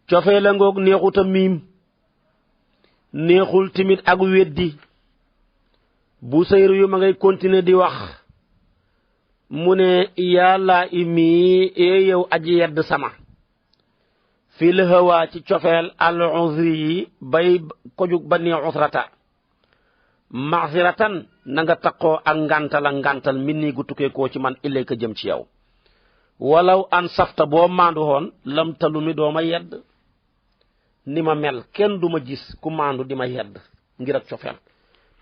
cofee la ngoog neexut a miim neexul timit ak weddi bu sayru yu ma ngay continuer di wax mu ne yàlla imi yow aji yedd sama fil hawa ci cofeel al uzri yi bay ko jug ba ni usrata maxsiratan na nga taqoo ak ngantal min nii gu tukkee koo ci man ilay ka jëm ci yow walaw an safta boo maandu woon lam talu mi doo ma yedd ni ma mel kenn du ma gis ku maandu di ma yedd ngir ak cofeel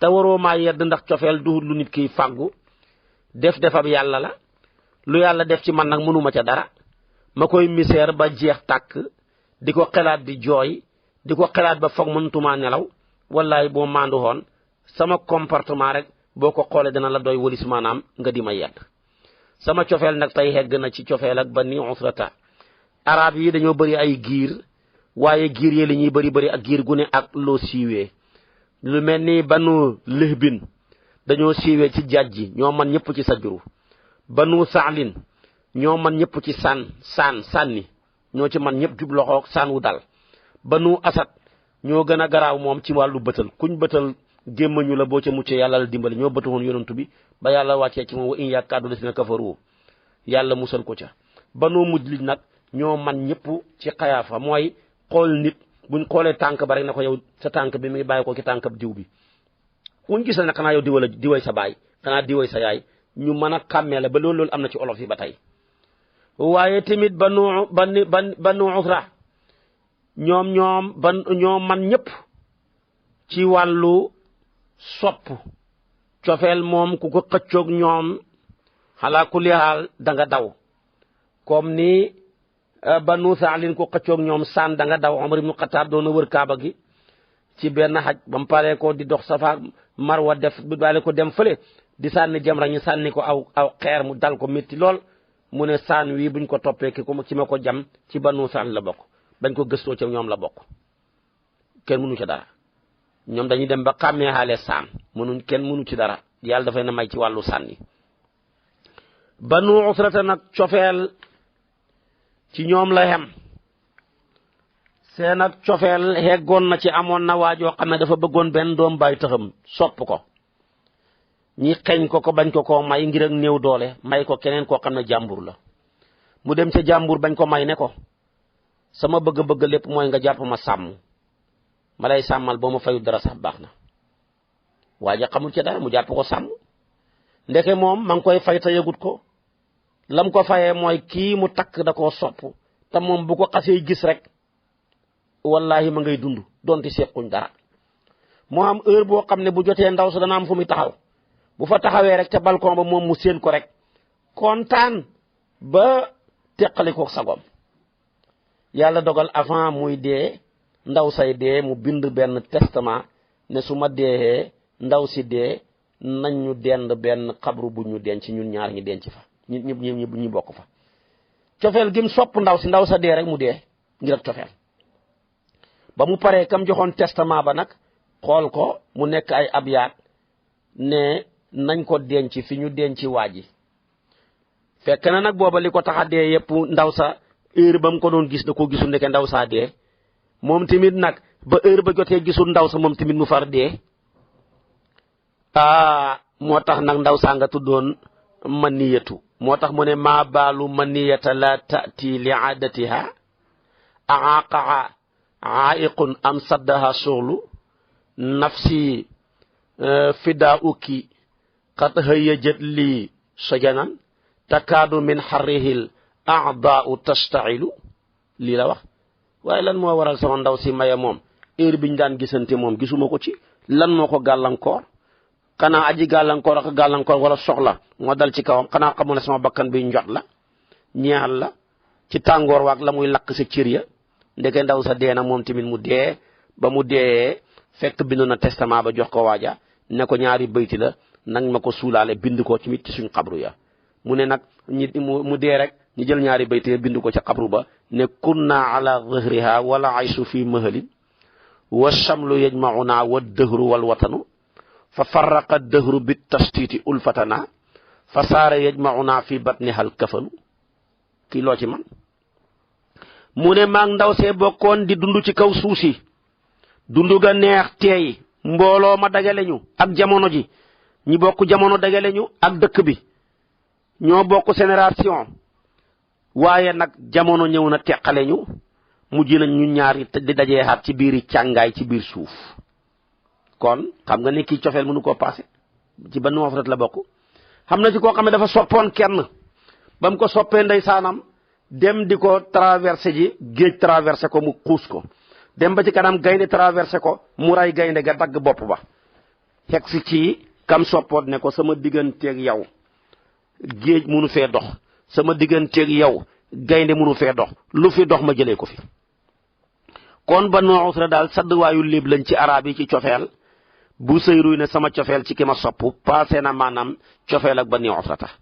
te waroo maa yedd ndax cofeel du lu nit kiy fàggu defab yàlla la lu yàlla def ci man nag mënuma ca dara ma koy misère ba jeex tàkk di ko xelaat di jooy di ko xelaat ba foog mëntumaa nelaw wallaay boo maandu woon sama comportement rek boo ko xoolee dana la doy walis maanaam nga di ma yedd sama cofeel nag tey hegg na ci cofeel ak bani usrata arab yi dañoo bëri ay giir waaye giir yi li ñuy bëri ak giir gu ne ak loo siiwee lu mel ni banu lëhbin dañoo siiwee ci jajji ñoo man ñëpp ci sajuru banu saalin ñoo man ñëpp ci sànni ñoo ci man ñëpp jub loxoog saan wu dal banu asad ñoo gën a garaaw moom ci wàllu bëtal kuñ bëtal gémmañu la boo ca muccee yàlla la dimbali ñoo bëtu woon yonantu bi ba yàlla wàccee ci moom wa in yaakaadu lasina kafaru yàlla musal ko ca banu mujlij nag ñoo man ñëpp ci xayaafa mooy xool nit buñ xoolee tànk ba rek ne ko yow sa tànk bi mi ngi bàyyi ko ci tànk diw bi kuñ gis la ne xanaa yow diway sa baay xanaa diway sa yaay ñu mën a xàmmee la ba loolu am na ci olof yi ba tey waaye tamit banu usra ñoom man ñëpp ci wàllu sopp cofeel moom ku ko xëccoog ñoom xalaa kulli haal da nga daw comme ni banu saalin ku xëccoog ñoom saan da nga daw Omar ibnu Xataab doon na wër kaaba gi ci benn xaj ba mu paree ko di dox safa marwa def bu baale ko dem fële di sànni jamra ñu sànni ko aw xeer mu dal ko métti lool mu ne saan wi buñ ko toppee ci ma ko jam ci banu saalin la bokk bañ ko gëstoo ca ñoom la bokk kenn mënu ca dara ñoom dañuy dem ba xàmmee xaale saan kenn mënu ci dara yàlla dafay na may ci wàllu sànni banu usrata nag cofeel ci ñoom la xem seen ak cofeel heggoon na ci amoon na waajoo xam ne dafa bëggoon benn doom bàyyi taxam sopp ko ñi xeeñ ko bañ ko may ngir ak néew doole may ko keneen koo xam ne jàmbur la mu dem ca jàmbur bañ ko may ne ko sama bëgg-bëgg lépp mooy nga jàpp ma sàmm ma lay sàmmal boo ma fayu dara sax baax na waaja xamul ca dara mu jàpp ko sàmm ndeke moom ma ngi koy fay te yëgut ko lam ko fayee mooy kii mu takk da koo sopp te moom bu ko xasee gis rek wallahi ma ngay dund donte sequñ dara moo am heure boo xam ne bu jotee ndaw sa dana am fu muy taxaw bu fa taxawee rek ca balcon ba moom mu séen ko rek kontaan ba teqali ko sagom yàlla dogal avant muy dee ndaw say dee mu bind benn testament ne su ma deexee ndaw si dee nañ ñu dend benn xabru bu ñu denc ñun ñaar ñi denc fa ñu bokk fa cofeel gim sopp ndaw sa dee rek mu dee ngir ak cofeel ba mu paree kam joxoon testament ba nag xool ko mu nekk ay abyaat ne nañ ko denc fi ñu denc waa ji fekk na nag booba li ko tax a dee yëpp ndaw sa heure ba mu ko doon gis da ko gisul ndeke ndaw saa dee moom tamit nag ba heure ba jotee gisul ndaw sa moom tamit mu far dee moo tax nag ndaw saa nga tuddoon maniyatu moo tax mu ne maa baalu maniyata la tati li aadatiha aaqaa aaiqun am saddaha suxlu nafsi fidaa uki qad hayajat lii sajanan takaadu min xarrihil aadaau tastailu lii la wax waaye lan moo waral sama ndaw si maye moom heure biñ daan gisante moom gisuma ko ci lan moo ko gàllankoor xanaa aji gàllankoor wala soxla moo dal ci kawam xanaa xamu ne sama bakkan bi njot la ñeexal la ci tàngoor waak la muy lakk sa cër ya ndeke ndaw sa dee na moom tamit mu dee ba mu dee fekk bindu na testament ba jox ko waaja ne ko ñaari bayti la nag ma ko suulaale bind ko ci mit ci suñ xabru ya mu ne nag mu dee rek ñu jël ñaari bayti ya bind ko ca xabru ba ne kunna ala dhahriha wala aysu fi mahalin wa shamlu yajmauna wa dëhru wal watanu fa farraqa dëhru bit tashtiti ulfatana fa saara yajmauna fi batniha al kafanu kii loo ci man mu ne maa ngi ndaw see bokkoon di dund ci kaw suuf si dundu ga neex teey mbooloo ma dagale ñu ak jamono ji ñi bokk jamono dagale ñu ak dëkk bi ñoo bokk génération waaye nag jamono ñëw na teqale ñu mujj nañ ñu ñaar di dajee xaat ci biiri càngaay ci biir suuf kon xam nga ni kii cofeel mënu koo passé ci Banu Usra la bokk. xam na ci koo xam ne dafa soppoon kenn ba mu ko soppee ndeysaanam dem di ko traversé ji géej traversé ko mu xuus ko dem ba ci kanam gaynde traversé ko mu ray gaynde ga dagg bopp ba xeg si ci kam soppoon ne ko sama digganteeg yow géej munu fee dox sama digganteeg yow gaynde munu fee dox lu fi dox ma jëlee ko fi. kon Banu Usra daal sadduwaayu léeb lañ ci arab yi ci cofeel bu sëyruy ne sama cofeel ci ki ma sopp passé na maanaam cofeel ak Banu Usra tax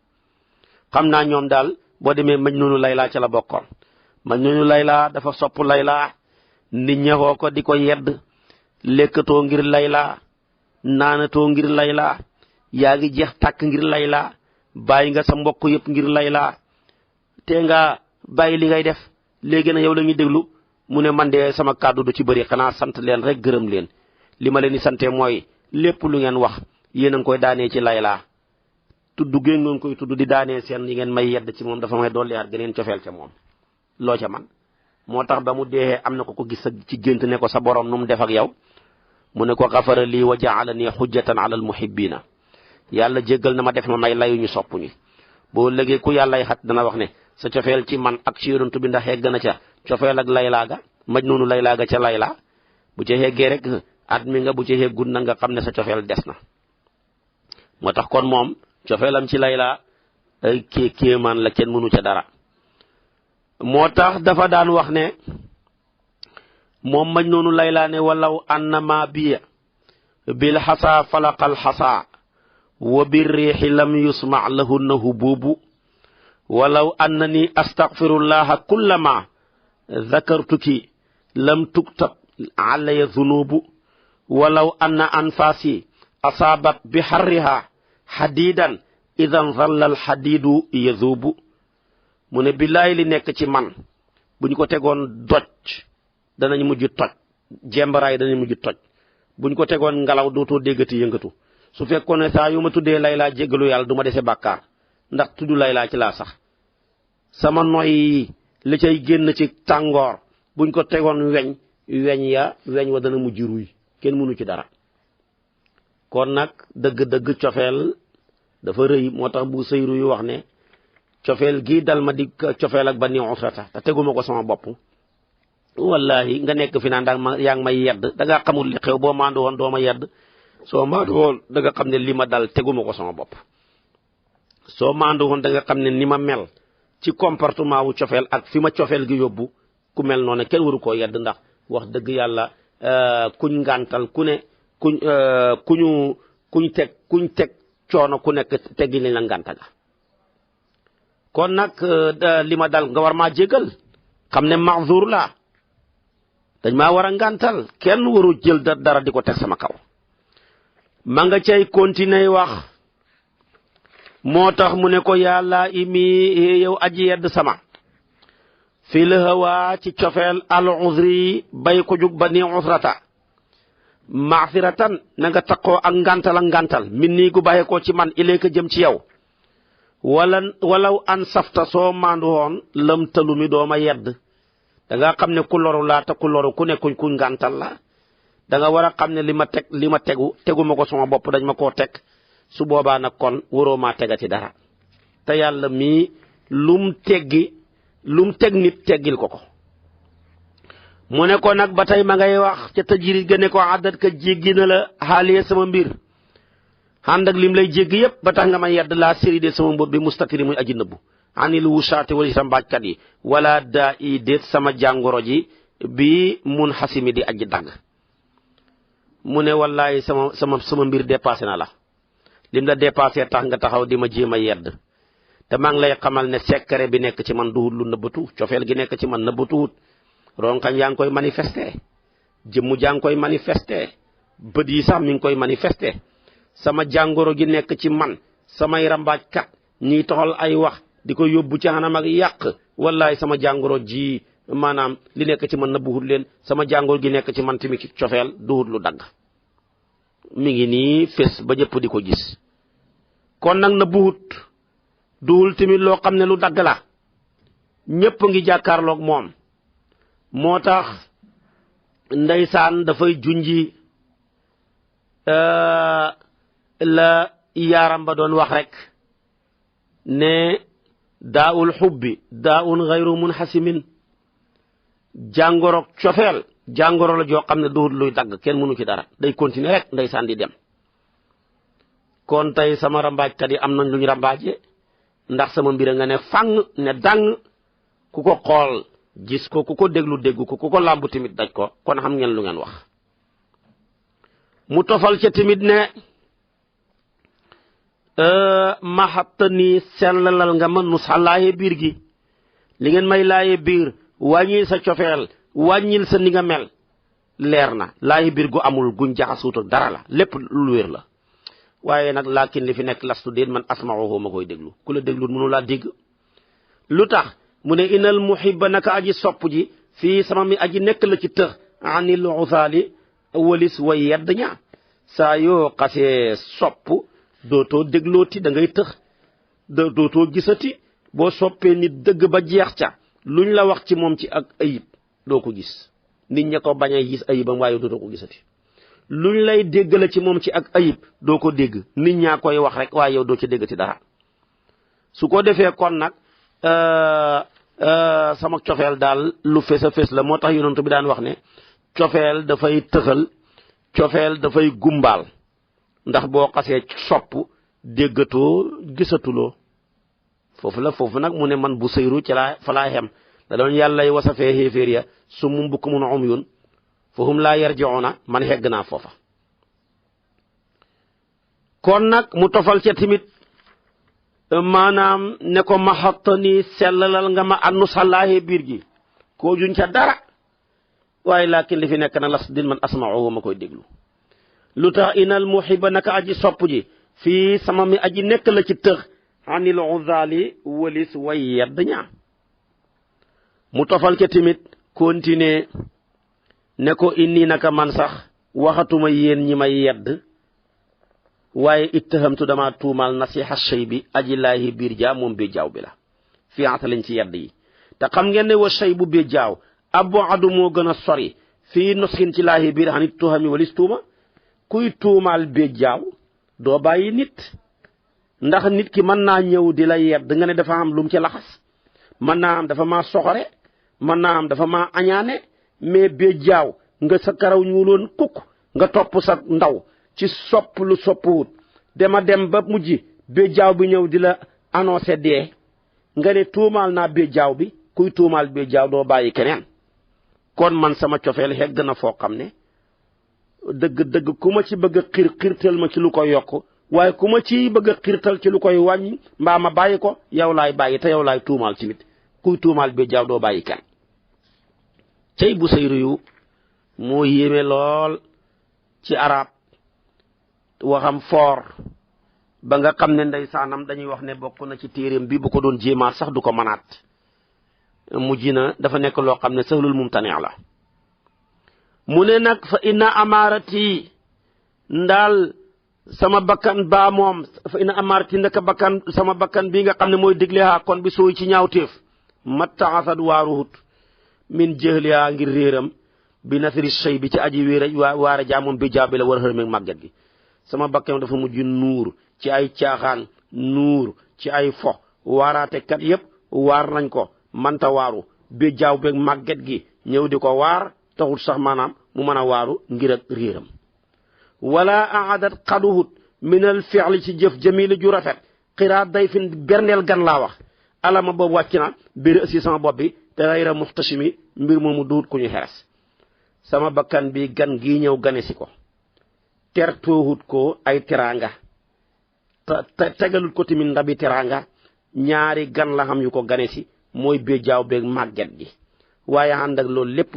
xam naa ñoom daal boo demee Majnuunu Layla ca la bokkoon Majnuunu Layla dafa sopp Layla nit ñëwoo ko di ko yedd lekkatoo ngir Layla naanatoo ngir Layla yaa ngi jeex tàkk ngir Layla bàyyi nga sa mbokk yëpp ngir Layla te nga bàyyi li ngay def léegi na yow la ñuy déglu mu ne man de sama kàddu du ci bëri xanaa sant leen rek gërëm leen li ma leen di sante mooy lépp lu ngeen wax yéen a ngi koy daanee ci Layla tudd ngeen ngeen koy tudd di daanee seen yi ngeen may yedd ci moom dafa may dolli at geneen cofeel ca moom loo ca man moo tax ba mu dee am na ko gis ci gént ne ko sa borom nu mu def ak yow mu ne ko xafara lii wa ja'alani xujjatan ala al muhibbina yàlla jéggal na ma def ma may layu ñu sopp ñi boo léegi ku yàllay xat dana wax ne sa cofeel ci man ak ci yonent bi ndax yegg na ca cofeel ak Layla ga Majnuunu Layla ga ca Layla bu ca yeggee rek at mi nga bu ca yeggut na nga xam ne sa cofeel des na moo tax kon moom cofeelam ci Layla ay kéemaan la kenn mënu ca dara moo tax dafa daan wax ne moom Majnuunu Layla ne walaw annama biya bil xasa falaqal xasa wa bir riixi lam yusma lahunna hububu walaw annani astaghfirullaha kullama dhakartuki lam tuktab alaya zunubu walaw anna anfasi asabat bi harriha hadidan idan dhalla al hadidu yazubu mu ne billaay li nekk ci man bu ñu ko tegoon doj danañ mujj toj jembaraay danañ mujj toj bu ñu ko tegoon ngelaw dootoo déggati yëngatu su fekkoon ne saa yu ma tuddee Layla jéggalu yàlla du ma dese bàkkaar ndax tudd Layla ci laa sax sama noy li cay génn ci tàngoor buñ ko tegoon weñ wa dana mujj ruy kenn mënu ci dara kon nag dëgg-dëgg cofeel dafa rëy moo tax bu sëyru yu wax ne cofeel gii dal ma di cofeel ak Banu Usra te teguma ko sama bopp wallahi nga nekk fi naan yaa ngi may yedd da ngaa xamul li xew boo maandu woon doo ma yedd soo maandu woon da nga xam ne li ma dal teguma ko sama bopp soo maandu woon da nga xam ne ni ma mel ci comportement wu cofeel ak fi ma cofeel gi yóbbu ku mel noonu kenn waru koo yedd ndax wax dëgg yàlla kuñ ngàntal ku ne kuñ teg coono ku nekk teggi lañ la ngànta ga kon nag li ma dal nga war maa jégal xam ne maxzuur laa dañ maa war a ngàntal kenn waru jël dara di ko teg sama kaw ma nga cay continuer wax moo tax mu ne ko yàlla imi yow aji yedd sama fil hawa ci cofeel al uzri bay ko jug Bani Usrata maghfiratan na nga taqoo ak ngàntal min nii gu bàyyee ko ci man ilayka jëm ci yow walaw an safta soo maandu woon lam talu mi dooma yedd da nga xam ne ku loru laa te ku loru ku nekkuñ ku ngàntal la da nga war a xam ne li ma tegu ma ko sama bopp dañ ma koo teg su boobaa nag kon waroo maa tegati dara te yàlla mii lum teg nit teggil ko mu ne ko nag ba tey ma ngay wax ca tajiri ga ne ko àddat ka jéggi na la xaaliye sama mbir ànd ak lim lay jéggi yépp ba tax nga ma yedd laa séri de sama mbóot bi mustatiri muy aji nëbbu anil wusaate wala sa mbaajkat yi wala daa i déet sama jàngoro ji bi mun xasimi di aji dagg mu ne wallaay sama mbir dépassé na la lim la dépassé tax nga taxaw di ma jéem a yedd te maa ngi lay xamal ne secret bi nekk ci man duhut lu nëbbatu cofeel gi nekk ci man nëbbatuwut ronkañ yaa ngi koy manifesté jëmmu jaa ngi koy manifesté bët yi sax mi ngi koy manifesté sama jàngoro gi nekk ci man samay rambaajkat ñiy toxal ay wax di ko yóbbu ci xanam ak yàq wallaay sama jàngoro ji maanaam li nekk ci man nëbbuwut leen sama jàngoor gi nekk ci man tamit ci cofeel duwut lu dagg mi ngi nii fés ba ñëpp di ko gis kon nag nëbbuwut duwul tamit loo xam ne lu dagg la ñëpp ngi jàkkaarloog moom moo tax ndeysaan dafay junji la yaaram ba doon wax rek ne daawul xubbi daawun xayru munhasimin jàngoroog cofeel jàngoro la joo xam ne duhut luy dagg kenn mënu ci dara day continuer rek ndeysaan di dem kon tey sama rambaajkat yi am nañ lu ñu rambaaje ndax sama mbir nga ne fang ne dang ku ko xool gis ko ku ko déglu dégg ko ku ko làmbu tamit daj ko kon xam ngeen lu ngeen wax mu tofal ca tamit ne maxatta nii sellalal nga ma nus xa laaye biir gi li ngeen may laaye biir wàññil sa cofeel wàññil sa ni nga mel leer na laaye biir gu amul guñ jaxasuut ak dara la lépp lu wér la waaye nag laakin li fi nekk lastu déet man asma'uhu ma koy déglu ku la déglu mënu laa dégg lu tax mu ne inal muhibba naka aji sopp ji fii sama mi aji nekk la ci tëx anil usaali walis way yedd ña saa yoo xasee sopp dootoo déglooti da ngay tëx dootoo gisati boo soppee nit dëgg ba jeex ca luñ la wax ci moom ci ak ayib doo ko gis nit ña ko bañ a gis ayibam waaye dootoo ko gisati luñ lay dégg la ci moom ci ak ayib doo ko dégg nit ñaa koy wax rek waaye yow doo ci déggati dara su ko defee kon nag sama cofeel daal lu fés a fés la moo tax yonent bi daan wax ne cofeel dafay tëxal cofeel dafay gumbaal ndax boo xasee sopp déggatoo gisatuloo foofu nag mu ne man bu sëyru ci laa fa laa xem da doon yàllay wasafee xéeféer ya su mu mbukk mun umyun fahum laa yarji'una man xegg naa foofa kon nag mu tofal ca timit maanaam ne ko maxattani sellalal nga ma annu sallaahe biir gi koo juñ ca dara waaye laakin li fi nekk na las din man asma'uhu ma koy déglu lu tax inal muhibba naka aji sopp ji fii sama mi aji nekk la ci tëx anil uzali walis way yedd ñaa mu tofal ca timit continuer ne ko inni naka man sax waxatuma yéen ñi may yedd waaye ittahamtu dama tuumal nasiha shay bi aji laahi biir jaa moom bi jaaw bi la fii ata lañ ci yedd yi te xam ngeen ne wa shay bu bi jaaw abbo adu moo gën a sori fii nusxin ci laahi biir xanit tuhami walis tuuma kuy tuumaal bi jaaw doo bàyyi nit ndax nit ki mën naa ñëw di la yedd nga ne dafa am lum ci laxas mën naa am dafa maa soxore mën naa am dafa maa añaane mais bi jaaw nga sa karaw ñuuloon kukk nga topp sa ndaw ci sopp lu soppuwut dem ba mujj béjjaaw bi ñëw di la annoncé dee nga ne tuumaal naa béjjaaw bi kuy tuumaal béjjaaw doo bàyyi keneen kon man sama cofeel xegg na foo xam ne dëgg ku ma ci bëgg a xirtal ma ci lu koy yokk waaye ku ma ci bëgg a xirtal ci lu koy wàññi mbaa ma bàyyi ko yow laay bàyyi te yow laay tuumaal tamit kuy tuumaal béjjaaw doo bàyyi kenn cey bu sayru yu moo yéeme lool ci arab waxam foor ba nga xam ne ndeysaanam dañuy wax ne bokk na ci téeréem bi bu ko doon jéemaat sax du ko mënaat mujj na dafa nekk loo xam ne sahlul mumtani la mu ne nag fa inna amaarati ndaal sama bakkan baa moom fa inna amaarati ndaka bakkan sama bakkan bi nga xam ne mooy diglehaa kon bi sooy ci ñaawteef mattaasat waaruhut min jëhlihaa ngir réeram bi nasri shay bi ci aji waare jaa moom bi jaabi la war a xërmeeg màgget gi sama bakkan dafa mujj nuur ci ay caaxaan nuur ci ay fo waaraate kat yépp waar nañ ko manta waaru bi jaaw beeg màgget gi ñëw di ko waar taxut sax maanaam mu mën a waaru ngir ak réeram wala aadat xaduhut minal fi'li ci jëf jamili ju rafet xiraa day fin berndeel gan laa wax alama boobu wàcc na biir aussi sama bopp bi te rayra muxtashimi mbir moomu duut ku ñu xeres sama bakkan bi gan gii ñëw gane si ko tertoohut ko ay teraanga tegalut ko tamit ndabi teraanga ñaari gan la xam yu ko gane si mooy béjjaaw beeg màgget gi waaye ànd ak loolu lépp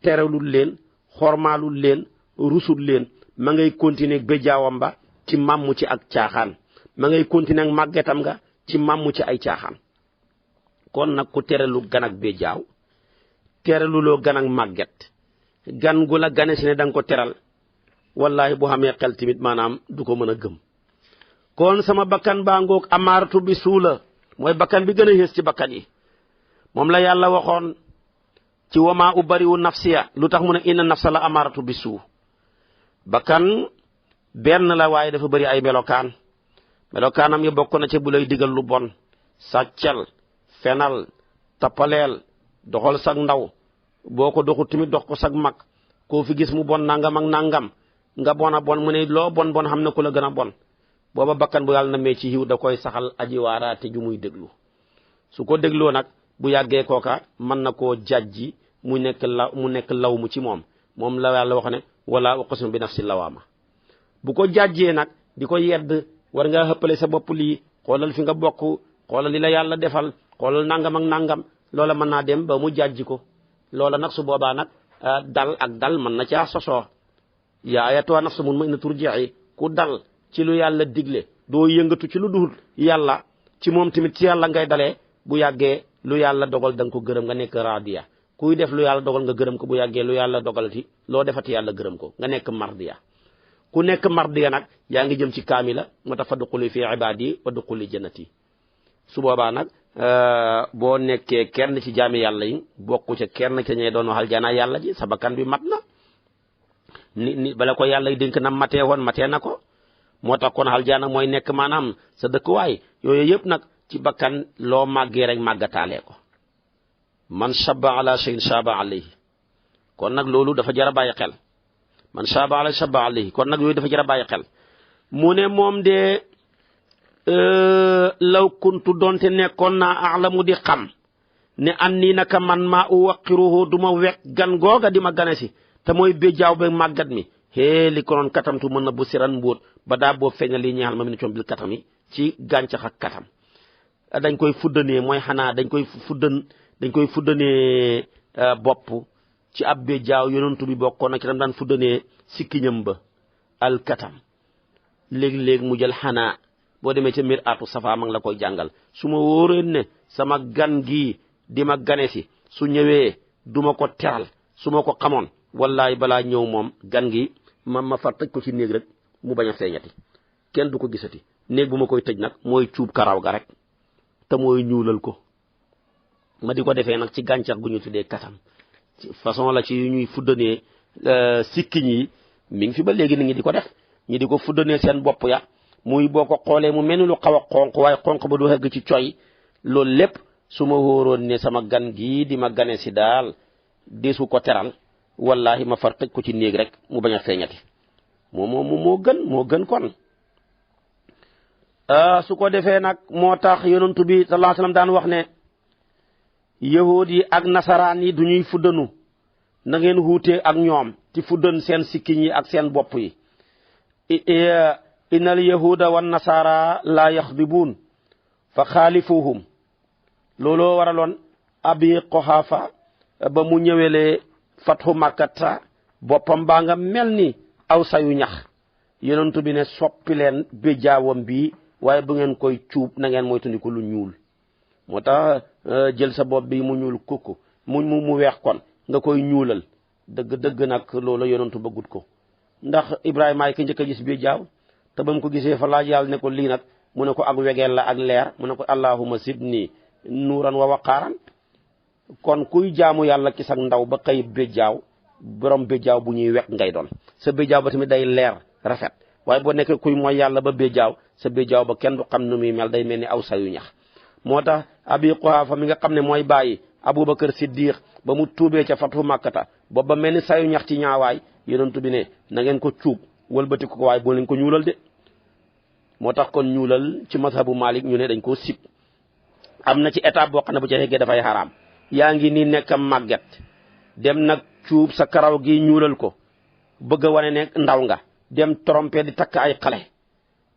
teralul leen xormaalul leen rusul leen ma ngay continuer ak béjjaawam ba ci màmmu ci ak caaxaan ma ngay continuer ak màggetam nga ci màmmu ci ay caaxaan kon nag ku teralu gan ak béjjaaw teraluloo gan ak màgget gan gu la gane si ne da nga ko teral wallahi bu xamee xel tamit maanaam du ko mën a gëm kon sama bakkan baa ngoog amaaratu bi suula mooy bakkan bi gën a xées ci bakkan yi moom la yàlla waxoon ci wama ubariwu nafsiya lu tax mu ne inna nafsa la amaaratu bi suu bakkan benn la waaye dafa bëri ay melokaanam yi bokk na ci bu lay digal lu bon sàccal fenal tappaleel doxal sag ndaw boo ko doxul tamit dox ko sag mag koo fi gis mu bon nangam ak nangam nga bon a bon mu ne loo bon bon xam na ku la gën a bon booba bakkan bu yàlla na mee ci xiw da koy saxal aji waaraate ju muy déglu su ko dégloo nag bu yàggee kooka mën na koo jàjji mu nekk law mu ci moom la yàlla wax ne wala uqsimu bi nafsi lawaama bu ko jàjjee nag di ko yedd war nga xëppale sa bopp lii xoolal fi nga bokk xoolal li la yàlla defal xoolal nangam ak nangam loola mën naa dem ba mu jàjji ko loola nag su boobaa nag dal mën na caa sosoo yaa ayatuha nafsu mutma'innatu turji'i ku dal ci lu yàlla digle doo yëngatu ci lu dul yàlla ci moom tamit ci yàlla ngay dalee bu yàggee lu yàlla dogal da nga ko gërëm nga nekk radiya kuy def lu yàlla dogal nga gërëm ko bu yàggee lu yàlla dogalati loo defati yàlla gërëm ko nga nekk mardiya ku nekk mardiya nag yaa ngi jëm ci kaamila moo tax fa duxuli fi ibadi wa duxuli jannati su boobaa nag boo nekkee kenn ci jaami yàlla yi bokku ca kenn ca ñee doon waxal jaana yàlla ji sa bakkan bi mat na ni bala ko yàlla dénk na matee woon matee na ko moo tax kon aljaana mooy nekk maanaam sa dëkkuwaay yooyu yëpp nag ci bakkan loo màggee rek màggataalee ko man shabba ala shay'in shaba alayhi kon nag loolu dafa jar a bàyyi xel man shaba ala shaba alayhi kon nag yooyu dafa jar a bàyyi xel mu ne moom de law kuntu donte nekkoon naa alamu di xam ne an nii naka man maa uwaqiruhu du ma wekk gan googa di ma gane si te mooy béjjaaw ba màggat mi li ko noon katamtu mën na bu siran mbóot ba daa boo feeñal li ñeexal ma mi ne coom bil katam yi ci gàncax ak katam dañ koy fuddanee mooy xanaa dañ koy fuddanee bopp ci ab béjjaaw yonentu bi bokkoon na ci dam daan fuddanee sikkiñam ba al katam léegi-léegi mu jël xanaa boo demee ca mir atu safa ma ngi la koy jàngal su ma wóoreen ne sama gan gii di ma gane si su ñëwee duma ko teral su ma ko xamoon wallaay balaa ñëw moom gan gi ma far tëj ko ci néeg rek mu bañ a feeñati kenn du ko gisati néeg bu ma koy tëj nag mooy cuub karaw ga rek te mooy ñuulal ko ma di ko defee nag ci gàncax gu ñu tuddee katam façon la ci ñuy fuddanee sikkiñ yi mi ngi fi ba léegi nit ñi di ko def ñi di ko fuddanee seen bopp ya muy boo ko xoolee mu mel ni lu xaw a xonq waaye xonq ba du xegg ci coy loolu lépp su ma wóoroon ne sama gan gii di ma gane si daal desu ko teral wallahi ma far tëj ko ci néeg rek mu bañ a feeñati moo gën kon su ko defee nag moo tax yonentu bi sallallahu alayhi wasallam daan wax ne yahuud yi ak nasaraan yi du ñuy fuddanu na ngeen wuutee ak ñoom ci fuddan seen sikkiñ yi ak seen bopp yi innal yahuda wan nasara la yaxdibuun fa xaalifuhum looloo waraloon abi Quhaafa ba mu ñëwelee fathu makkata boppam baa nga mel ni aw sayu ñax yonentu bi ne soppi leen béjaawam bi waaye bu ngeen koy cuub na ngeen moytandiku lu ñuul moo tax jël sa bopp bi mu ñuul kukku mu weex kon nga koy ñuulal dëgg nag loolu yonentu bëggut ko ndax Ibrahima ay ki njëkk a gis béjaaw te ba mu ko gisee fa laaj yàlla ne ko lii nag mu ne ko ak wegeel la ak leer mu ne ko allahumma sidni nuuran wa waqaaran kon kuy jaamu yàlla ci sag ndaw ba xëy béjaaw borom béjaaw bu ñuy wekk ngay doon sa béjaaw ba tamit day leer rafet waaye boo nekkee kuy mooy yàlla ba béjaaw sa béjaaw ba kenn du xam nu muy mel day mel ni aw sayu ñax moo tax abi Quhaafa mi nga xam ne mooy bàyyi Abubakar Siddiq ba mu tuubee ca fatu Makkata boobu ba mel ni sayu ñax ci ñaawaay yonent bi ne na ngeen ko cuub wëlbati ko waaye boo leen ko ñuulal de moo tax kon ñuulal ci mazhabu Malik ñu ne dañ koo sib am na ci étape boo xam ne bu ca yeggee dafay xaraam yaa ngi nii nekk màgget dem nag cuub sa karaw gi ñuulal ko bëgg a wane ne ndaw nga dem trompé di takk ay xale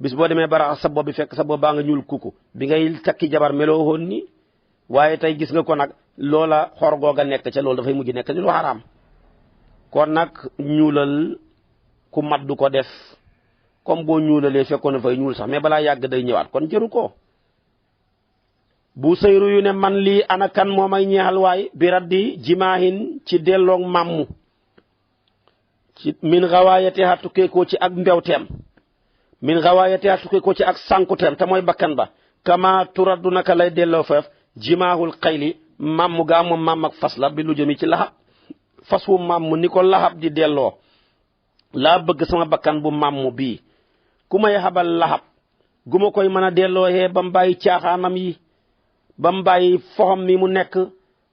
bis boo demee barax sa bopp bi fekk sa bopp baa nga ñuul kuku bi ngay takki jabar meloo woon nii waaye tey gis nga ko nag loola xor googa nekk ca loolu dafay mujj nekk ni lu xaraam kon nag ñuulal ku mat du ko def comme boo ñuulalee fekkoon na fay ñuul sax mais balaa yàgg day ñëwaat kon jëru ko bu sayru yu ne man lii ana kan moo may ñeexal waay bi raddi jimaahin ci delloog màmmu ci min xawaayatiha tukkee ko ci ak mbewteem min xawaayatiha tukkee ko ci ak sànkuteem te mooy bakkan ba kama turaddu naka lay delloo feef jimaahul xayli màmm gaa moom màmm ak fas la bi lu jëmi ci laxab fas wu màmm ni ko laxab di delloo laa bëgg sama bakkan bu màmm bii ku may xabal laxab gu ma koy mën a delloohee ba mu bàyyi caaxaanam yi ba mu bàyyi foxam mi mu nekk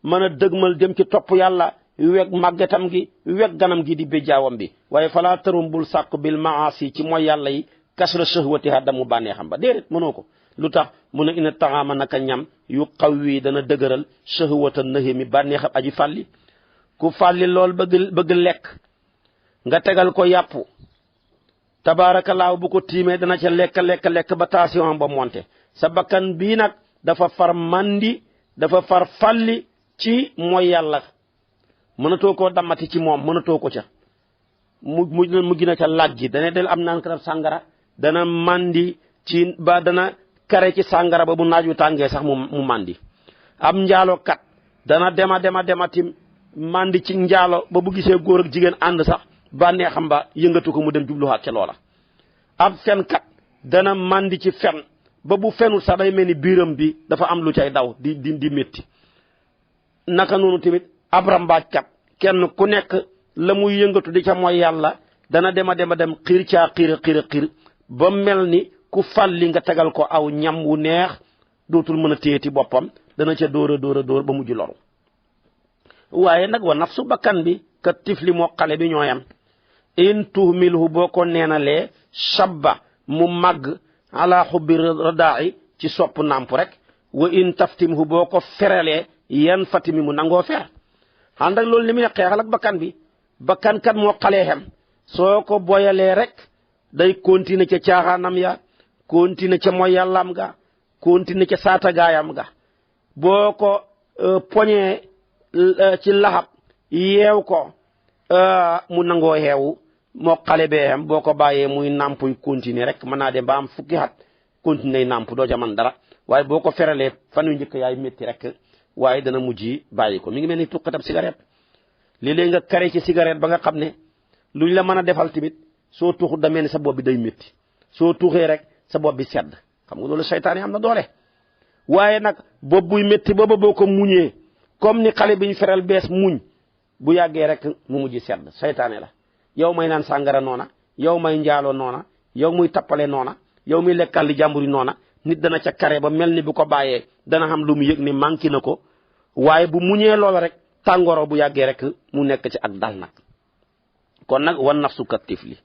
mën a dëgmal dem ci topp yàlla weg màggetam gi weg ganam gi di béjjaawam bi waaye falaa tërum bul sàkku bil maasi ci mooy yàlla yi kasra shahwatiha damu bànnee xam ba déedéet mënoo ko lu tax mu ne ina taxaama naka ñam yu xaw wii dana dëgëral shahwata nahi mi bànnee xam aji fàlli ku fàlli lool bëgg lekk nga tegal ko yàpp tabaarakallaahu bu ko tiimee dana ca lekk ba tension ba monte sa bakkan bii nag dafa far mandi dafa far fàlli ci mooy yàlla mënatoo koo damati ci moom mënatoo ko ca mu gina ca laaj gi dana del am naan katab sàngara dana mandi ci ba dana kare ci sàngara ba bu naaj wi tàngee sax mu mandi am njaalo kat dana demati mandi ci njaalo ba bu gisee góor ak jigéen ànd sax bànnee xam ba yëngatu ko mu dem jubluwaat ca loola ab fenkat dana mandi ci fen ba bu fenul sax day mel ni biiram bi dafa am lu cay daw di métti naka noonu tamit ab rambaajkat kenn ku nekk la muy yëngatu di ca mooy yàlla dana dem xiir caa xiir ba mel ni ku fàlli nga tegal ko aw ñam wu neex dootul mën a téyeti boppam dana ca dóor a ba mujj loru waaye nag wa nafsu bakkan bi ka tifli moo xale bi ñooyam in tuhmilhu boo ko neenalee shabba mu màgg ala xubbi radaa'i ci sopp nàmp rek wa in taftimhu boo ko feralee yan fatimi mu nangoo fer ànd ak loolu li muy xeexal ak bakkan bi bakkan kat moo xalee xem soo ko boyalee rek day continuer ca caaxaanam ya continuer ca mooy yàllaam ga continuer ca saatagaayam ga boo ko poñee ci laxab yeew ko mu nangoo xeewu moo xale bee xem boo ko bàyyee muy nàmpuy continuer rek mën naa dem ba am fukki at continuer nàmp doo ca man dara waaye boo ko feralee fan yu njëkk yaay métti rek waaye dana mujj bàyyi ko mi ngi mel ni tukkatab cigarette léeg-léeg nga kare ci cigarette ba nga xam ne luñ la mën a defal tamit soo tuxut da mel ni sa bopp bi day métti soo tuxee rek sa bopp bi sedd xam nga loolu seytaane am na doole waaye nag bopp buy métti booba boo ko muñee comme ni xale bi ñu feral bees muñ bu yàggee rek mu mujj sedd seytaane la yow may naan sàngara noona yow may njaaloo noona yow muy tappale noona yow muy lekkal li jàmbur yi noona nit dana ca kare ba mel ni bu ko bàyyee dana xam lu mu yëg ni manqué na ko waaye bu muñee loola rek tàngooro bu yàggee rek mu nekk ci ak dal nag kon nag wan nafsu ka tifli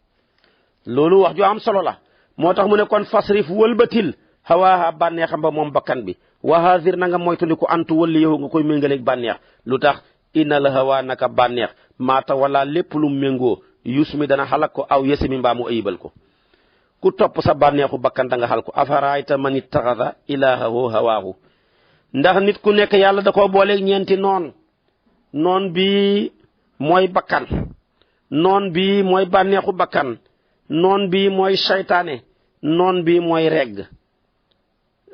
loolu wax ju am solo la moo tax mu ne kon fasrif wëlbatil hawaaha bànneex ba moom bakkan bi wa haazir na nga moytandiku antu wëlli yow nga koy méngaleeg bànneex lu tax inna la hawaa naka bànneex maata wala lépp lu méngoo yus mi dana xalak ko aw yesimi mbaa mu ayibal ko ku topp sa bànneexu bakkan da nga xal ko afaraayta man ittaxada ilaahahu hawaahu ndax nit ku nekk yàlla da koo booleeg ñeenti noon bi mooy bakkan noon bi mooy bànneexu bakkan noon bi mooy saytaane noon bi mooy regg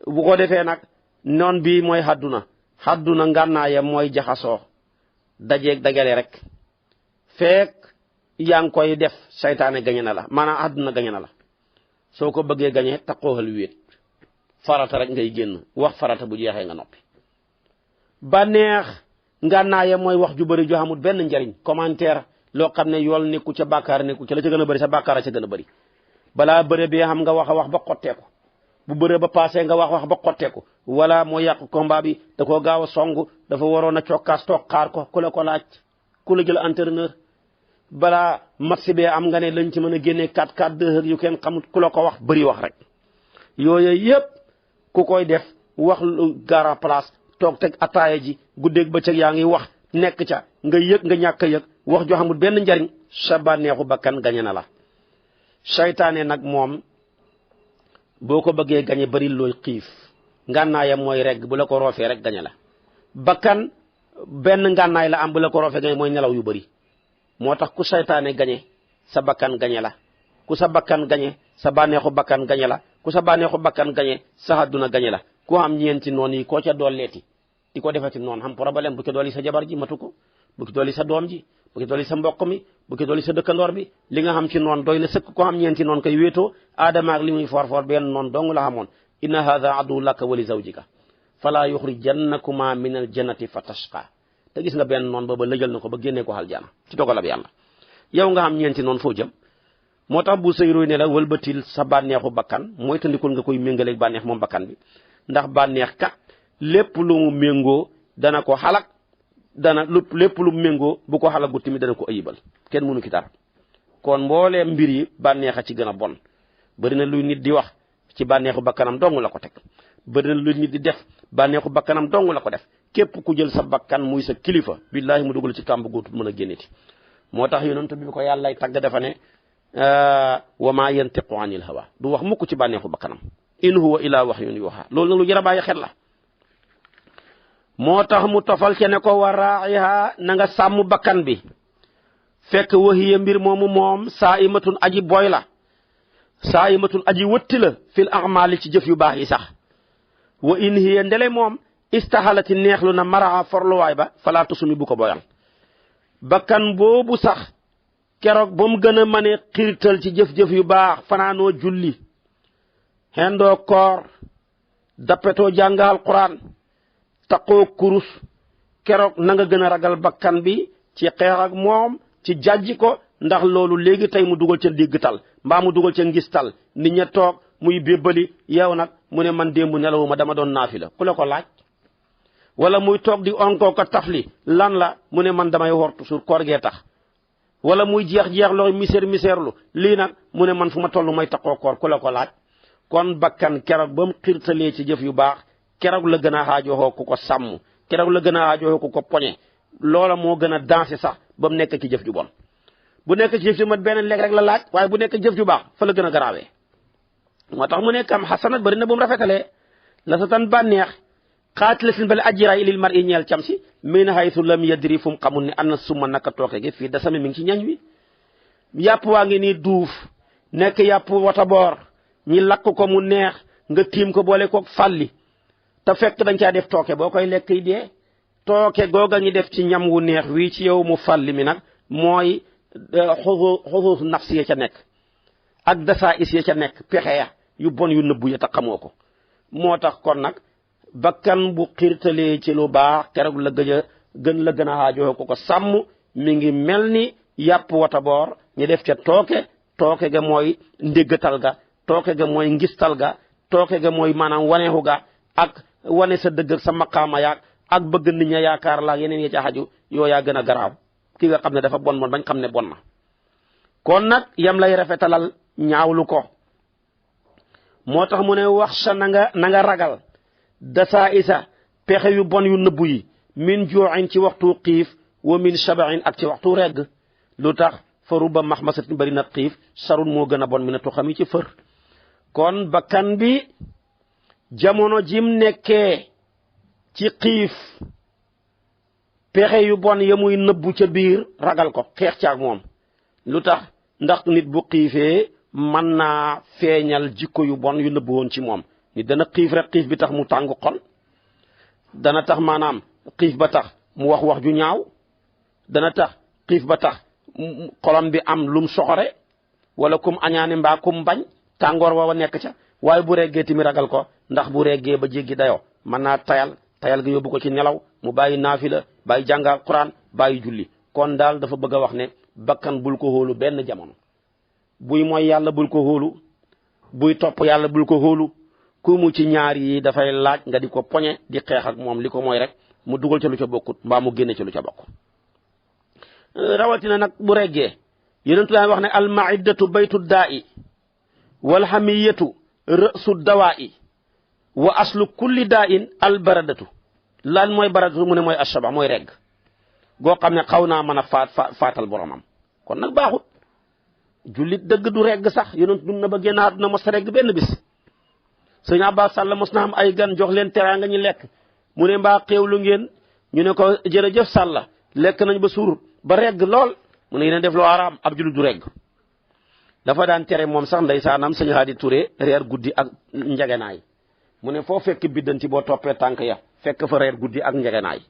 bu ko defee nag noon bi mooy xadduna ngànnaayam mooy jaxasoo dajeeg dagale rek feek yaa ngi koy def saytaane gañe na la maanaam àdduna gañe na la soo ko bëggee gañe taqooxal wéet farata rek ngay génn wax farata bu jeexee nga noppi bànneex ngànnaayam mooy wax ju bëri ju xamul benn njariñ commentaire loo xam ne yool nekku ca bàkkaar nekku ca la ca gën a bëri sa bàkkaar a ca gën a bëri balaa bëre bi xam nga wax a wax ba xotteeku bu bëre ba passé nga wax ba xotteeku wala moo yàq combat bi da koo gaaw a song dafa waroon a cokkaas toog xaar ko ku la ko laaj ku la jël entraîneur balaa match bee am nga ne lañ ci mën a génnee 4-4 2 heures yu kenn xamul ku la ko wax bëri wax rek yooyu yëpp ku koy def wax lu gara place toog teg ataaya ji guddeeg bëccëg yaa ngi wax nekk ca nga yëg nga ñàkk a yëg wax joo xamul benn njariñ sa bànneexu bakkan gañe na la saytaane nag moom boo ko bëggee gañe bari looy xiif ngànnaayam mooy regg bu la ko roofee rek gañe la bakkan benn ngànnaay la am bu la ko roofee gañe mooy nelaw yu bari moo tax ku saytaane gañe sa bakkan gañe la ku sa bakkan gañe sa bànneexu bakkan gañe la ku sa bànneexu bakkan gañe sa àdduna gañe la ku am ñeenti noon yi koo ca dolleeti di ko defati noonu xam problème bu ko dolli sa jabar ji matu ko bu ko dolli sa doom ji bu ko dolli sa mbokk mi bu ko dolli sa dëkkandoor bi li nga xam ci noon doy na sëkk ko am ñeenti noon koy wéetoo aadama ak li muy for benn noon dong la xamoon inna hadha adu laka wa li zawjika fala yuxrijannakuma min al jannati fa tashqa te gis nga benn noon booba lëjal na ko ba génnee ko aljana ci dogalab yàlla yow nga xam ñeenti noon foo jëm moo tax bu sëyroy ne la wëlbatil sa bànneexu bakkan mooy tandikul nga koy méngaleeg bànneex moom bakkan bi ndax bànneex kat lépp lu mu méngoo dana ko xalak dana lépp lu mu méngoo bu ko xalagut tamit dana ko ayibal kenn mënu ki dara kon mbooleem mbir yi bànneex a ci gën a bon bëri na luy nit di wax ci bànneexu bakkanam dong la ko teg bëri na luy nit di def bànneexu bakkanam dong la ko def képp ku jël sa bakkan muy sa kilifa billaahi mu dugal ci kàmb gootul mën a génneti moo tax yonent bi ko yàllay tagg dafa ne wa ma yantiqu anil hawa du wax mukk ci bànneexu bakkanam in huwa ila wahyun yuha loolu na lu jar a bàyyi xel la moo tax mu tofal ca ne ko wa raa'iha na nga sàmm bakkan bi fekk wahiya mbir moomu moom saa'imatun aji boy la saa'imatun aji wëtti la fil a'maali ci jëf yu baax yi sax wa in hiya ndele moom istahalati neexlu na maraa forluwaay ba falaa tusumi bu ko boyal bakkan boobu sax keroog ba mu gën a mën a xiirtal ci jëf-jëf yu baax fanaanoo julli xendoo koor dappetoo jàngal Quraan taqoo kurus keroog na nga gën a ragal bakkan bi ci xeex ak moom ci jàjji ko ndax loolu léegi tey mu dugal ca déggtal mbaa mu dugal ca ngistal nit ña toog muy bébbali yow nag mu ne man démb nelawuma dama doon naafila ku la ko laaj wala muy toog di onkoo ko tafli lan la mu ne man damay woor toujours koor gee tax wala muy jeex looy miseerlu lii nag mu ne man fu ma toll may taqoo koor ku la ko laaj kon bakkan keroog ba mu xirtalee ci jëf yu baax keroog la gën a xaajooxoo ku ko sàmm keroog la gën a xaajooxoo ku ko poñe loola moo gën a dansé sax ba mu nekk ci jëf ju bon bu nekk ci jëf ju mat benn lekk rek la laaj waaye bu nekk jëf ju baax fa la gën a garaawee moo tax mu nekk am xasanat bari na bu mu rafetalee la sa tan bànneex xaatilatin bale ajiraay lil mar i ñeel cam si min haythu lam yadri fu mu xamul ne ana suma naka tooke gi fii dasami mi ngi ci ñañ wi yàpp waa ngi nii duuf nekk yàpp wata boor ñi lakk ko mu neex nga tiim ko boole ko fàlli te fekk dañ caa def tooke boo koy lekk yi dee tooke googa ñi def ci ñam wu neex wii ci yow mu fàlli mi nag mooy xusuus nafsi ya ca nekk ak dasaa is ya ca nekk pexe ya yu bon yu nëbbu ya te xamoo ko moo tax kon nag bakkan bu xiirtalee ci lu baax keroog la gën a xaajoo ko sàmm mi ngi mel ni yàpp wata boor ñu def ca tooke ga mooy ndéggatal ga tooke ga mooy ngistal ga tooke ga mooy maanaam waneexu ga ak wane sa dëgg ak sa maqaama yaag ak bëgg nit ña yaakaar la yeneen ya ca xaju yoo yaa gën a garaaw ki nga xam ne dafa bon bañ xam ne bon na kon nag yam lay rafetalal ñaawlu ko moo tax mu ne wax sa na nga ragal dasaa isa pexe yu bon yu nëbbu yi min juuxin ci waxtu xiif wa min shabain ak ci waxtu regg lu tax fa ruba maxmasatin bari na xiif sarun moo gën a bon mi na tuxam yi ci fër kon bakkan bi jamono jim nekkee ci xiif pexe yu bon ya muy nëbbu ca biir ragal ko xeex caag moom lu tax ndax nit bu xiifee mën naa feeñal jikko yu bon yu nëbbu woon ci moom nit dana xiif rek xiif bi tax mu tàng xol dana tax maanaam xiif ba tax mu wax ju ñaaw dana tax xiif ba tax xolam bi am lum soxore wala kum añaane mbaa kum bañ tàngoor wa nekk ca waaye bu reggee tamit ragal ko ndax bu reggee ba jéggi dayoo mën naa tayal ga yóbbu ko ci nelaw mu bàyyi naafila bàyyi jàngal Quraan bàyyi julli kon daal dafa bëgg a wax ne bakkan bul ko xóolu benn jamono buy mooy yàlla bul ko xóolu buy topp yàlla bul ko xóolu ku mu ci ñaar yi dafay laaj nga di ko poñe di xeex ak moom li ko mooy rek mu dugal ca lu ca bokkut mbaa mu génne ca lu ca bokk rawatina nag bu reggee yonentu daan wax ne almaiddatu baytu daa'i walhamiyatu ra'su dawaa'i wa aslu kulli daa'in albaradatu lan mooy baradatu mu ne mooy ashaba mooy regg goo xam ne xaw naa mën a faatal boromam kon nag baaxut jullit dëgg du regg sax yonent dund na ba génn àdduna mos regg benn bis sëñ Abbas Sall mos na am ay gan jox leen teraanga ñu lekk mu ne mbaa xéewlu ngeen ñu ne ko jërëjëf Sall lekk nañ ba suur ba regg lool mu ne yéen def loo araam ab jullit du regg dafa daan tere moom sax ndeysaanam sëñ Hadi Touré reer guddi ak njegenaay mu ne foo fekk biddanti boo toppee tànk ya fekk fa reer guddi ak njegenaay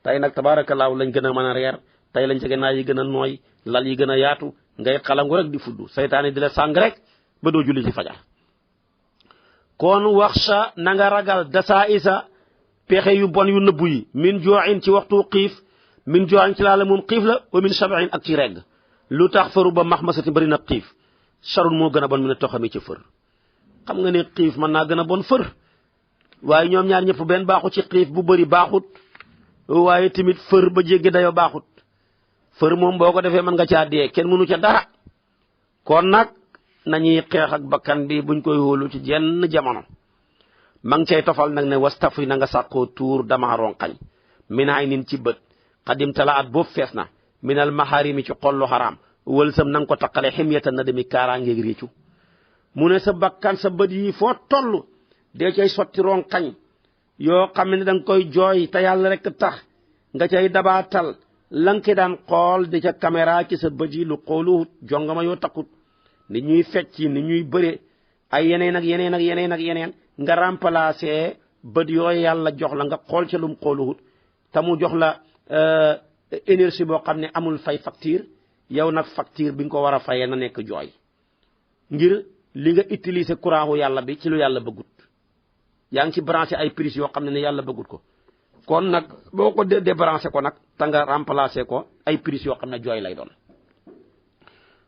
tey nag tabaarakallaahu lañ gën a mën a reer tey la njegenaay yi gën a nooy lal yi gën a yaatu ngay xalangu rek di fudd saytaane di la sàng rek ba doo julli ci fajar kon wax sa na nga ragal dasaa isa pexe yu bon yu nëbbu yi min jooxin ci waxtu xiif min jooxin ci laala moom xiif la wa min sabaxin ak ci regg lu tax faru ba maxmasati bëri na xiif sarun moo gën a bon mu ne toxami ci fër xam nga ne xiif mën naa gën a bon fër waaye ñoom ñaar ñëpp benn baaxut ci xiif bu bëri baaxut waaye tamit fër ba jéggi dayo baaxut fër moom boo ko defee mën nga caa dee kenn mënu ca dara kon nag nañuy xeex ak bakkan bi buñ koy hóolu ci jenn jamono ma ngi cay tofal nag ne wastafi na nga sàqoo tuur dama ronqañ minaay nin ci bët xadim tala at boobu fees na minal maharimi ci xollu xaraam wël sam na nga ko taqale ximyatan na demi kaaraangeeg réccu mu ne sa bakkan sa bët yi foo toll dee cay sotti ronqañ yoo xam ne da nga koy jooy te yàlla rek tax nga cay dabaatal la nga ki daan xool di ca caméra ci sa bët yi lu xoolu jongama yoo takkut ni ñuy fecc ni ñuy bëre ay yeneen ak yeneen ak yeneen ak yeneen nga remplacer bët yooyu yàlla jox la nga xool ca lum xooluwut te mu jox la énergie boo xam ne amul fay facture yow nag facture bi nga ko war a fayee na nekk jooy ngir li nga utiliser courant wu yàlla bi ci lu yàlla bëggut yaa ngi ci branché ay prise yoo xam ne yàlla bëggut ko kon nag boo ko débranché ko nag te nga remplacé ko ay prise yoo xam ne jooy lay doon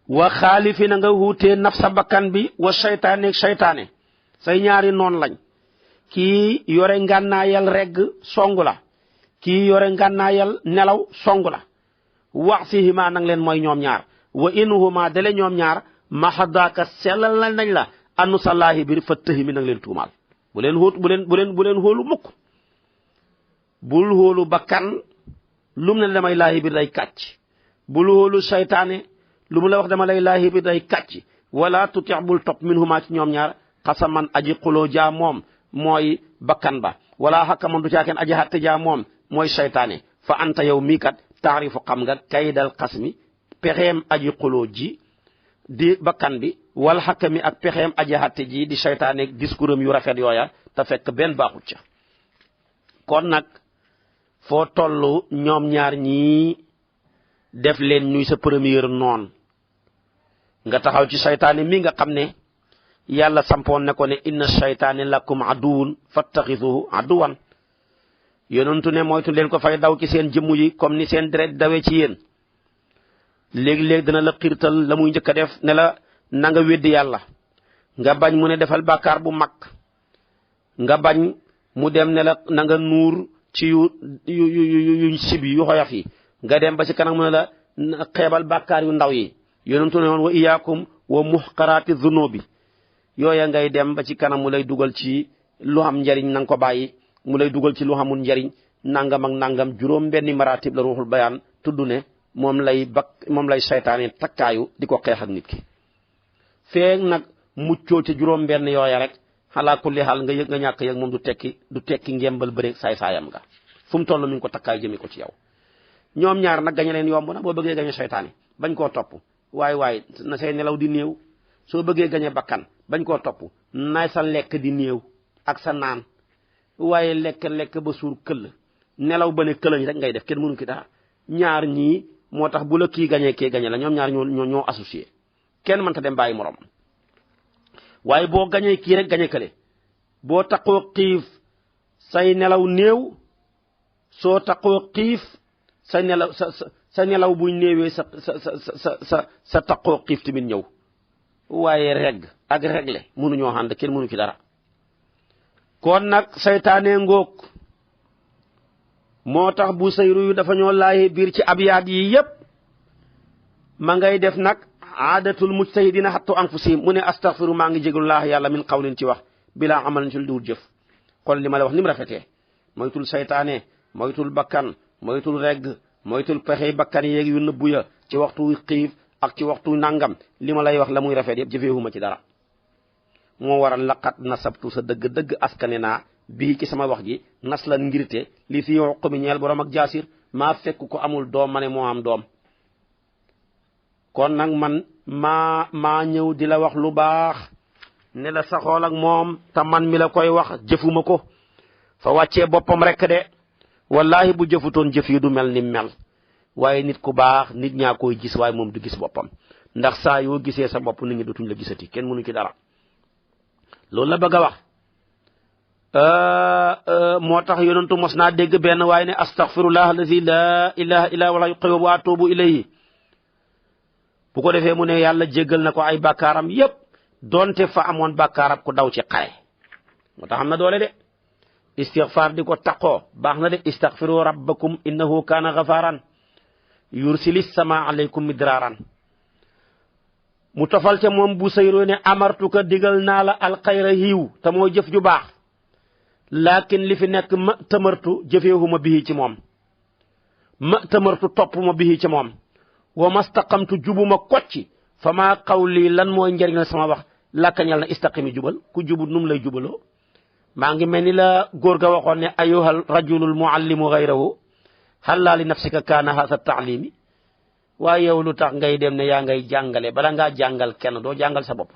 wa xaalifi na nga wuutee naf sa bakkan bi wa seytaane seytaane say ñaari noon lañ kii yore ngànnaayal regg songu la kii yore ngànnaayal nelaw songu la wax si hima nang leen mooy ñoom ñaar wa inuhuma dale ñoom ñaar mahadaka sellal nañ la anu salaahi bir fa tëhi mi nang leen tuumaal bu leen hóolu mukk bul hóolu bakkan lum ne damay laahi bir day kàcc bul hóolu seytaane lu mu la wax dama lay laahi bir day kàcc wala tutix bul topp min huma ci ñoom ñaar xasaman aji xuloo jaa moom mooy bakkan ba wala xakkaman du caaken aji xatte jaa moom mooy seytaane fa anta yow mii kat taarifu xam nga kaydal xasmi pexeem aji xuloo ji di bakkan bi wal xakkami ak pexeem aji xatte ji di seytaane discours am yu rafet yooya te fekk benn baaxut ca kon nag foo toll ñoom ñaar ñii def leen ñuy sa première noon nga taxaw ci seytaane mi nga xam ne yàlla sampoon ne ko ne inna seytaane lakum aduwun fattaxisuhu aduwan yonentu ne moytu leen ko fay daw ci seen jëmm yi comme ni seen deret dawee ci yéen léegi-léegi dana la xiirtal la muy njëkk a def ne la na nga weddi yàlla nga bañ mu ne defal bàkkaar bu mag nga bañ mu dem ne la na nga nuur ci yu sibi yu xoyof yi nga dem ba ci kanam mu ne la xeebal bàkkaar yu ndaw yi yonentu ne woon wa iyaakum wa muxqaraati zunubi yooya ngay dem ba ci kanam mu lay dugal ci lu xam njariñ na nga ko bàyyi mu lay dugal ci lu xamul njariñ nangam ak nangam juróom benni maratib la ruuxul bayaan tudd ne moom lay seytaane takkaayu di ko xeex ak nit ki feeg nag muccoo ci juróom benn yooya rek xalaa kulli xaal nga yëg nga ñàkk yëg moom du tekki ngembal bëre saay-saayam nga fu mu toll mi ngi ko takkaayu jëme ko ci yow ñoom ñaar nag gañe leen yomb na boo bëggee gañe seytaane bañ koo topp waaye na say nelaw di néew soo bëggee gañe bakkan bañ koo topp naay sa lekk di néew ak sa naan waaye lekk ba suur këll nelaw ba ne këlañ rek ngay def kenn mënu ki dara ñaar ñii moo tax bu la kii gañee kii gañe la ñoom ñaar ñoo associé kenn mënta dem bàyyi morom waaye boo gañee kii rek gañe kële boo taqoo xiif say nelaw néew soo taqoo xiif sa nelaw buñ néewee sa taqoo xiif tamit ñëw waaye regg ak regle mënuñoo ànd kenn mënu ci dara kon nag seytaane ngóog moo tax bu sayru yu dafa ñoo laaye biir ci abyaat yi yépp ma ngay def nag aadatul mujtahidina xattu anfusihim mu ne astaghfiru maa ngi jégalullah yàlla min qawlin ci wax bilaa amal ci lu diwul jëf kon li ma la wax ni mu rafetee moytul seytaane moytul bakkan moytul regg moytul pexey bakkan yeeg yu nëbbu ya ci waxtu xiif ak ci waxtu nangam li ma lay wax la muy rafet yëpp jëfeewuma ci dara moo waral laqat nasabtu sa dëgg-dëgg askane naa bii ci sama wax ji nas lan ngirte li fi yoq mi ñeel borom ak jaasir maa fekk ko amul doom ma ne moo am doom kon nag man maa ñëw di la wax lu baax ne la saxool ak moom te man mi la koy wax jëfuma ko fa wàccee boppam rek de wallahi bu jëfutoon jëf yi du mel ni mel waaye nit ku baax nit ñaa koy gis waaye moom du gis boppam ndax saa yoo gisee sa bopp nit ñi dootuñ la gisati kenn mënu ci dara loolu la bëgg a wax moo tax yonentu mos naa dégg benn waaye ne astaghfirullah allazi la ilaha illa huwa yuqim wa atubu ilayhi bu ko defee mu ne yàlla jéggal na ko ay bàkkaaram yépp donte fa amoon bàkkaaram ku daw ci xare moo tax am na doole de istighfar di ko taqoo baax na de istaghfiru rabbakum innahu kaana ghafaran yursilis sama alaykum midraaran mu tofal ca moom bu sayro ne amartuka digal naa la alxayra hiiw te moo jëf ju baax laakin li fi nekk ma tamartu jëfeewuma bihi ci moom ma tamartu topp ma bihi ci moom wa mastaqamtu jubuma kocci fa maa qawli lan mooy njëriñal sama wax lakkañal na istaqimi jubal ku jubut num lay jubaloo maa ngi mel ni la góor ga waxoon ne ayyuhal rajulul muallimu ghayrahu halla li nafsika kaana haasa taalimi waaye yow lu tax ngay dem ne yaa ngay jàngale bala ngaa jàngal kenn doo jàngal sa bopp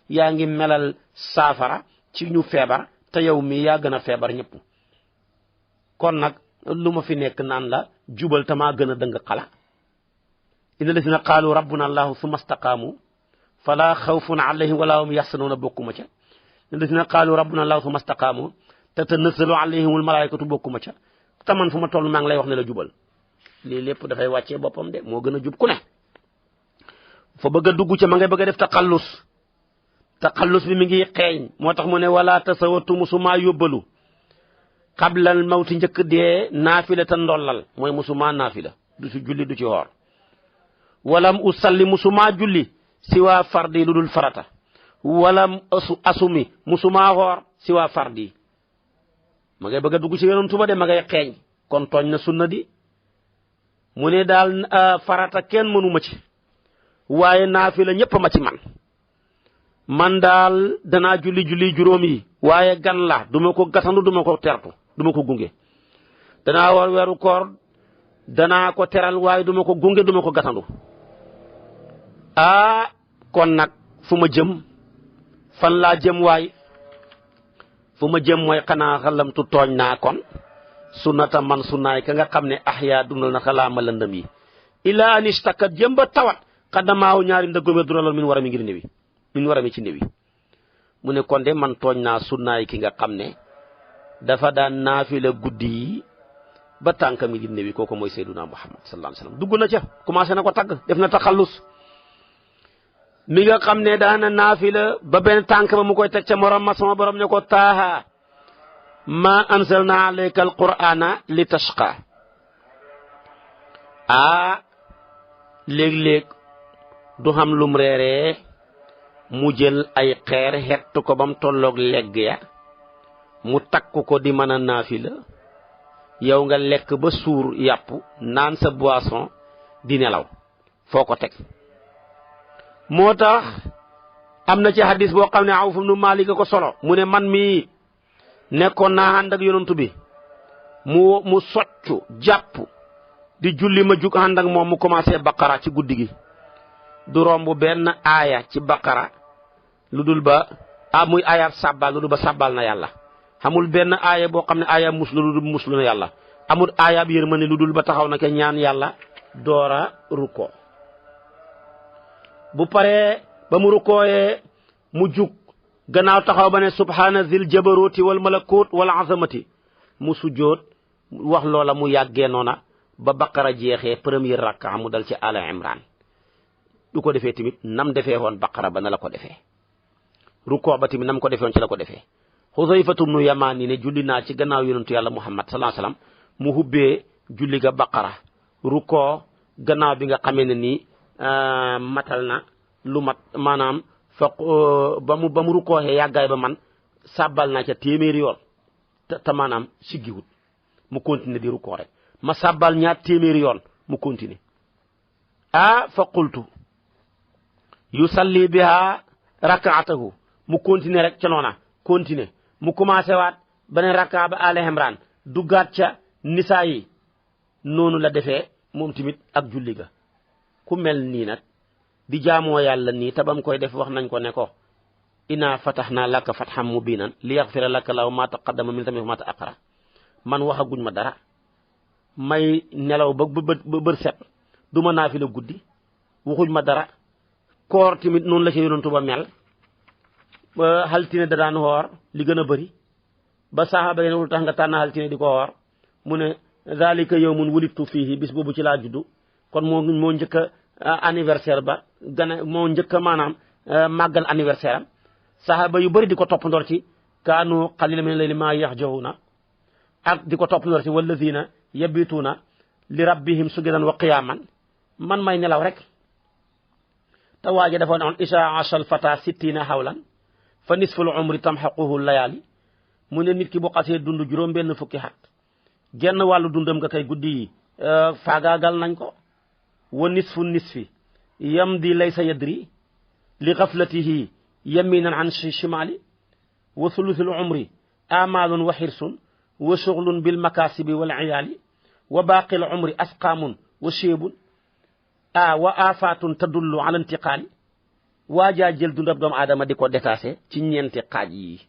yaa ngi melal saafara ci ñu feebar te yow mi yaa gën a feebar ñëpp kon nag lu ma fi nekk naan la jubal te maa gën a dëng xala inna lazina qaalu rabbuna allahu summa staqaamu fala xawfun alayhim wala hum yaxsanuuna bokkuma ca inna lazina qaalu rabbuna allahu summa staqaamu tatanazzalu alayhimul malaayikatu bokkuma ca te man fu ma toll maa ngi lay wax ne la jubal lii lépp dafay wàccee boppam de moo gën a jub ku ne fa bëgg a dugg ca ma ngay bëgg a def taqallus bi mi ngi xeeñ moo tax mu ne wala tasawatu musumaa yóbbalu xablal mawti njëkk dee naafila te ndollal mooy musumaa naafila du ci julli du ci xoor walam usalli musumaa julli si waa fardi lu dul farata walam asumi musumaa xoor si waa fardi ma ngay bëgg a dugg ci yoonu tuba de ma ngay xeeñ kon tooñ na sunna di mu ne daal farata kenn mënuma ci waaye naafila ñëpp ma ci man daal danaa julli juróom yi waaye gan la duma ko gatandu duma ko tertu duma ko gunge danaa war weeru koor danaa ko teral waaye duma ko gunge duma ko gatandu kon nag fu ma jëm fan laa jëm waay fu ma jëm mooy xanaa xalamtu tooñ naa kon sunnata man sunnaay ka nga xam ne ahyaa dundal na xalaama lëndëm yi ila anistakat jëm ba tawat xaddamaaw ñaari ndëggome duralal min war a mi ngir néwi min war a mi ci néwi mu ne kon de man tooñ naa sunnaay ki nga xam ne dafa daan naafila guddi yi ba tànka mi ngir néwi kooku mooy sayyiduna muhammad sallallahu alayhi wasallam dugg na ca commencé na ko tagg def na taxallus mi nga xam ne daana naafila ba benn tànk ba mu koy teg ca morom ma sama borom ne ko taaha ma anzalna alayka alqur'ana li tashqa léeg-léeg du xam lum reeree mu jël ay xeer xett ko bam tolloog legg ya mu takk ko di mën a naafila yow nga lekk ba suur yàpp naan sa boisson di nelaw foo ko teg moo tax am na ci hadis boo xam ne Awf ibn Maalik ko solo mu ne man mii nekkoon naa ànd ak yonantu bi mu soccu jàpp di julli ma jug ànd ak moom mu commencé baqara ci guddi gi du romb benn aaya ci baqara lu dul ba muy aayaat sàbbal lu dul ba sàbbal na yàlla amul benn aaya boo xam ne aaya muslu lu dul muslu na yàlla amul aaya bi yërmande lu dul ba taxaw na ke ñaan yàlla doora rukkoo bu paree ba mu rukkooyee mu jug gannaaw taxaw ba ne subhaana zil jabaruti wal malakut wal azamati mu sujjoot wax loola mu yàggee noona ba baqara jeexee premier rakka mu dal ci ala imran du ko defee tamit nam defee woon baqara ba na la ko defee rukkoo ba tamit nam ko defee woon ci la ko defee Xuzayfatu ibnu Yamaani ne julli naa ci gannaaw yonentu yàlla Muhammad sallallahu alayhi wasallam mu hubbee julli ga baqara rukkoo gannaaw bi nga xamee ne nii matal na lu mat maanaam fa ba mu rukkooxee yàggaay ba man sàbbal naa ca téeméeri yoon te maanaam siggiwut mu continuer di rukkoo rek ma sàbbal ñaar téeméeri yoon mu continuer fa qultu yusalli biha rakaatahu mu continuer rek ca noona continuer mu commencé waat beneen rakka ba Aali Imraan duggaat ca nisaa yi noonu la defee moom tamit ak julli ga ku mel nii nag di jaamoo yàlla nii tabam koy def wax nañ ko ne ko inna fatahna laka fathan mubinan li yaghfira laka law ma taqaddama min dhanbika ma ta'akhkhara man waxaguñ ma dara may nelaw ba bër set du ma naafila guddi waxuñ ma dara koor tamit noonu la ci yonentu ba mel ba haltine da daan xoor li gën a bëri ba saxaaba yi ne lu tax nga tànn haltine di ko xoor mu ne zalika yawmun wulidtu fihi bis boobu ci laa juddu kon moo njëkk a anniversaire ba moo njëkk a maanaam màggal anniversaire am saxaaba yu bëri di ko toppandoor ci kaanu qalilan mina layli maa yahja'uuna ak di ko toppandoor ci wallazina yabituuna li rabbihim sujudan wa qiyaaman man may nelaw rek te waaje dafa ne isa ashal fata sittina hawlan fa nisful umri tamhaquhu layaali mu ne nit ki bu xasee dund juróom benn fukki at genn wàllu dundam nga kay guddi yi faagaagal nañ ko wa nisfu nisfi yamdi laysa yadri li ghaflatihi yaminan an shimali wa thuluthul umri amalun wa hirsun wa shughlun bil makasibi wal iyali wa baqil umri asqamun wa shebun wa afatun tadullu ala intiqali waajaa jël dundab doomu aadama di ko détaché ci ñeenti xaaj yi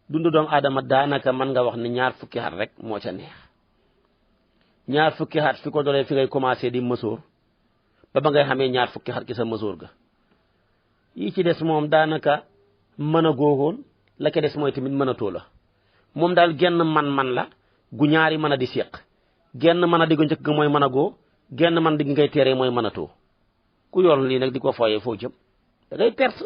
dundu doomu aadama daanaka mën nga wax ne ñaar fukki at rek moo ca neex ñaar fukki at fi ko dolee fi ngay commencé di mësoor ba ngay xamee ñaar fukki at ki sa mësoor ga yi ci des moom daanaka mën a góoxoon la ca des mooy tamit mënatoo la moom daal genn man la gu ñaari mën a di séq genn mën a di gu njëkk ga mooy mën a goo genn man di ngay teeree mooy mënatoo ku yor lii nag di ko fooyee foo jëm da ngay perte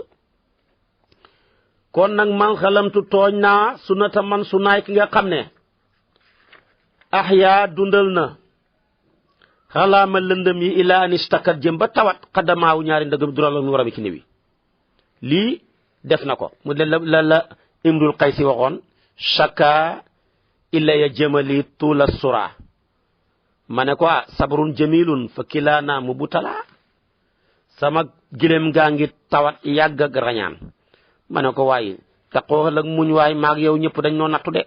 kon nag man xalamtu tooñ naa sunnata man sunaay ki nga xam ne ahya dundal na xalaama lëndëm yi ila anistakat jëm ba tawat xaddamaawu ñaari ndëgëm dural mu warami ci niwi lii def na ko mu la imrul qaysi waxoon shaka ilaya jëmali tuula sura ma ne ko sabrun jamilun fa kilaana mu butala sama gilem gaa ngi tawat yàgg ak rañaan ma ne ko waaye taqoo ak muñ waay maag yow ñëpp dañ noo nattu de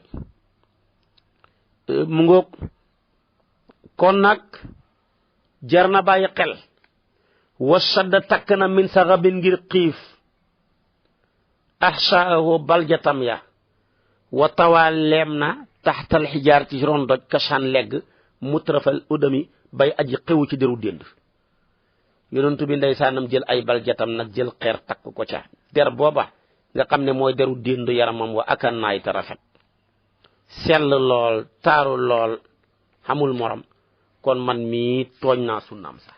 mu ngoog kon nag jar na bàyyi xel wasadda takk na min sa rabin ngir xiif ahshaahu baljatam ya wa tawaa leem na taxtal xijaar ci ron doj kashan legg mutrafal udami bay aji xewu ci deru dénd yonentu bi ndeysaanam jël ay baljatam nag jël xeer takk ko ca der booba nga xam ne mooy deru dénd yaramam wa akan naay te rafet sell lool taaru lool xamul morom kon man mii tooñ naa sunnaam sax